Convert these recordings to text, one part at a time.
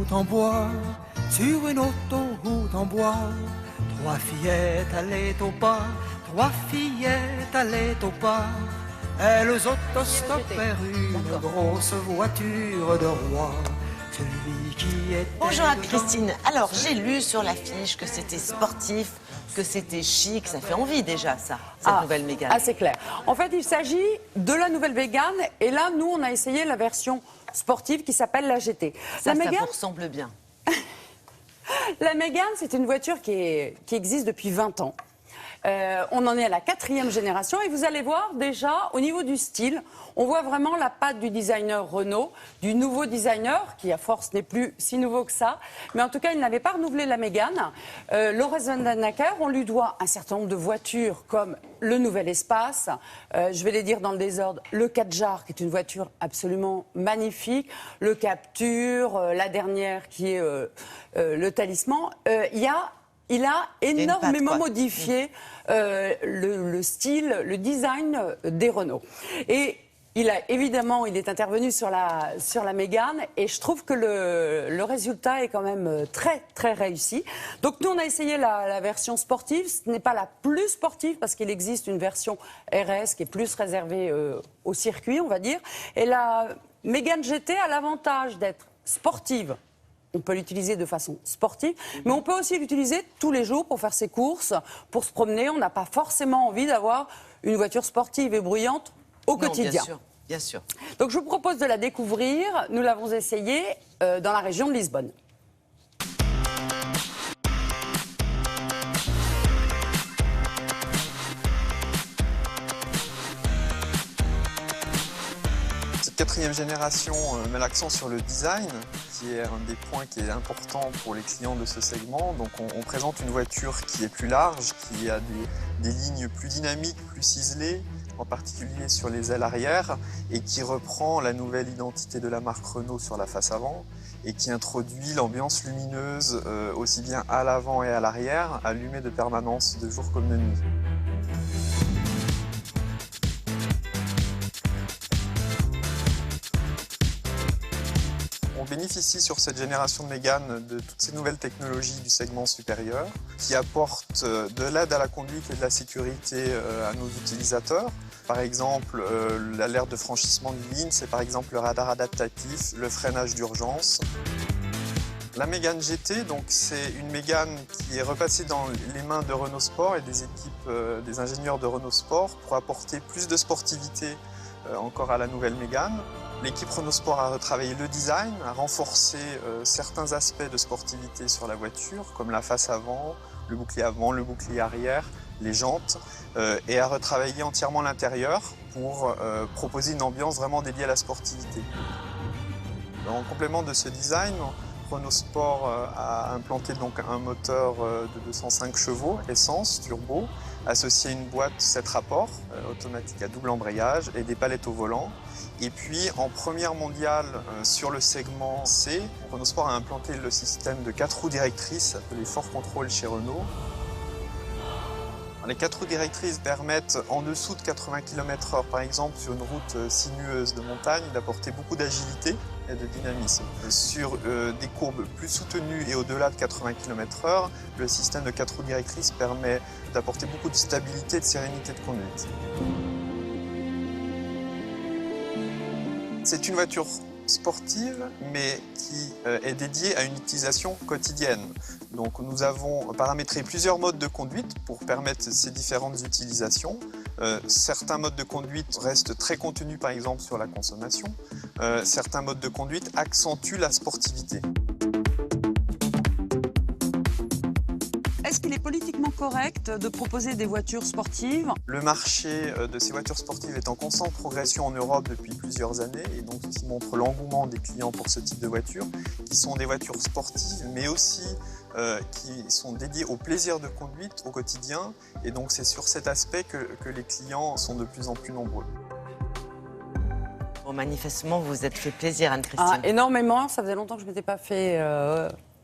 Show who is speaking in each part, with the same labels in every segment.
Speaker 1: autoroute en bois, sur une autoroute en bois. Trois fillettes allaient au pas, trois fillettes allaient au pas. Elles autostoppèrent une grosse voiture de roi. Celui qui était...
Speaker 2: Bonjour Christine. Alors, j'ai lu sur l'affiche que c'était sportif, que c'était chic. Ça fait envie déjà, ça, cette nouvelle Mégane.
Speaker 3: Ah, c'est clair. En fait, il s'agit de la nouvelle Mégane. Et là, nous, on a essayé la version sportive qui s'appelle la GT.
Speaker 2: Ça
Speaker 3: Mégane,
Speaker 2: vous ressemble bien.
Speaker 3: la Mégane, c'est une voiture qui existe depuis 20 ans. On en est à la 4e génération et vous allez voir déjà au niveau du style, on voit vraiment la patte du designer Renault, du nouveau designer qui à force n'est plus si nouveau que ça, mais en tout cas il n'avait pas renouvelé la Mégane. Lorenz van den Acker, on lui doit un certain nombre de voitures comme le nouvel Espace, je vais les dire dans le désordre, le Kadjar qui est une voiture absolument magnifique, le Captur, la dernière qui est le Talisman. Il a énormément modifié le style, le design des Renault. Et il est intervenu sur la Mégane et je trouve que le résultat est quand même très, très réussi. Donc nous, on a essayé la version sportive. Ce n'est pas la plus sportive parce qu'il existe une version RS qui est plus réservée au circuit, on va dire. Et la Mégane GT a l'avantage d'être sportive. On peut l'utiliser de façon sportive, mais on peut aussi l'utiliser tous les jours pour faire ses courses, pour se promener. On n'a pas forcément envie d'avoir une voiture sportive et bruyante au quotidien.
Speaker 2: Bien sûr, bien sûr.
Speaker 3: Donc je vous propose de la découvrir. Nous l'avons essayée dans la région de Lisbonne.
Speaker 4: Cette 4e génération met l'accent sur le design, qui est un des points qui est important pour les clients de ce segment. Donc on présente une voiture qui est plus large, qui a des lignes plus dynamiques, plus ciselées, en particulier sur les ailes arrière, et qui reprend la nouvelle identité de la marque Renault sur la face avant, et qui introduit l'ambiance lumineuse aussi bien à l'avant et à l'arrière, allumée de permanence de jour comme de nuit. On bénéficie sur cette génération de Mégane de toutes ces nouvelles technologies du segment supérieur qui apportent de l'aide à la conduite et de la sécurité à nos utilisateurs. Par exemple, l'alerte de franchissement de ligne, c'est par exemple le radar adaptatif, le freinage d'urgence. La Mégane GT, c'est une Mégane qui est repassée dans les mains de Renault Sport et des équipes des ingénieurs de Renault Sport pour apporter plus de sportivité encore à la nouvelle Mégane. L'équipe Renault Sport a retravaillé le design, a renforcé certains aspects de sportivité sur la voiture, comme la face avant, le bouclier arrière, les jantes, et a retravaillé entièrement l'intérieur pour proposer une ambiance vraiment dédiée à la sportivité. En complément de ce design, Renault Sport a implanté un moteur de 205 chevaux, essence, turbo, associé à une boîte 7 rapports, automatique à double embrayage et des palettes au volant. Et puis en première mondiale sur le segment C, Renault Sport a implanté le système de 4 roues directrices appelé Fort Control chez Renault. Les 4 roues directrices permettent en dessous de 80 km/h, par exemple sur une route sinueuse de montagne, d'apporter beaucoup d'agilité et de dynamisme. Sur des courbes plus soutenues et au-delà de 80 km/h, le système de 4 roues directrices permet d'apporter beaucoup de stabilité et de sérénité de conduite. C'est une voiture sportive, mais qui est dédiée à une utilisation quotidienne. Donc nous avons paramétré plusieurs modes de conduite pour permettre ces différentes utilisations. Certains modes de conduite restent très contenus, par exemple sur la consommation. Certains modes de conduite accentuent la sportivité.
Speaker 3: Est-ce qu'il est politiquement correct de proposer des voitures sportives?
Speaker 4: Le marché de ces voitures sportives est en constante progression en Europe depuis plusieurs années et donc ceci montre l'engouement des clients pour ce type de voitures qui sont des voitures sportives mais aussi qui sont dédiées au plaisir de conduite au quotidien et donc c'est sur cet aspect que les clients sont de plus en plus nombreux.
Speaker 2: Bon, manifestement, vous vous êtes fait plaisir, Anne-Christine.
Speaker 3: Énormément, ça faisait longtemps que je ne m'étais pas fait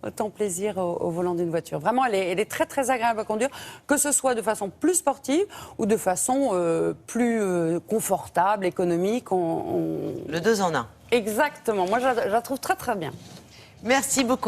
Speaker 3: autant plaisir au volant d'une voiture. Vraiment, elle est très très agréable à conduire, que ce soit de façon plus sportive ou de façon plus confortable, économique.
Speaker 2: Le 2 en 1.
Speaker 3: Exactement, moi je la trouve très très bien.
Speaker 2: Merci beaucoup.